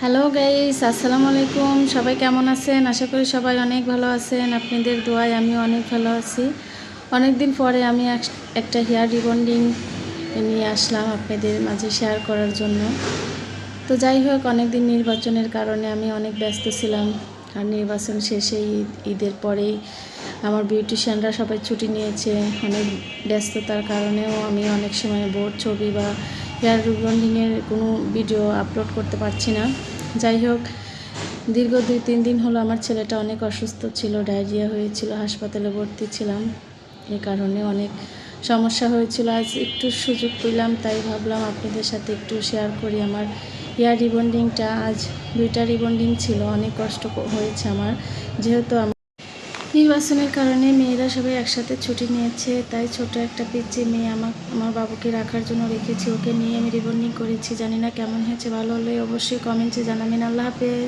Hello guys, আসসালামু আলাইকুম। সবাই কেমন আছেন? আশা করি সবাই অনেক ভালো আছেন। আপনাদের দোয়ায় আমি অনেক ভালো আছি। অনেক দিন পরে আমি একটা হেয়ার রিবন্ডিং নিয়ে আসলাম আপনাদের মাঝে শেয়ার করার জন্য। তো যাই হোক, অনেক দিন নির্বাচনের কারণে আমি অনেক ব্যস্ত ছিলাম। আর নির্বাচন শেষে ঈদের পরেই আমার বিউটিশিয়ানরা সবাই ছুটি নিয়েছে। অনেক ব্যস্ততার কারণেও আমি অনেক সময় বোর্ড ছবি বা হেয়ার রিবন্ডিংয়ের কোনো ভিডিও আপলোড করতে পারছি না। যাই হোক, দীর্ঘ 2-3 দিন হলো আমার ছেলেটা অনেক অসুস্থ ছিল, ডায়রিয়া হয়েছিল, হাসপাতালে ভর্তি ছিলাম। এ কারণে অনেক সমস্যা হয়েছিল। আজ একটু সুযোগ পেলাম, তাই ভাবলাম আপনাদের সাথে একটু শেয়ার করি আমার হেয়ার রিবন্ডিংটা। আজ 2টা রিবন্ডিং ছিল, অনেক কষ্ট হয়েছে আমার, যেহেতু নির্বাচনের কারণে মেয়েরা সবাই একসাথে ছুটি নিয়েছে। তাই ছোট একটা পিচ্চি মেয়ে আমার বাবুকে রাখার জন্য রেখেছি, ওকে নিয়ে আমি রিবন্ডিং করেছি। জানি না কেমন হয়েছে, ভালো হলে অবশ্যই কমেন্টে জানাবেন। আল্লাহ হাফেজ।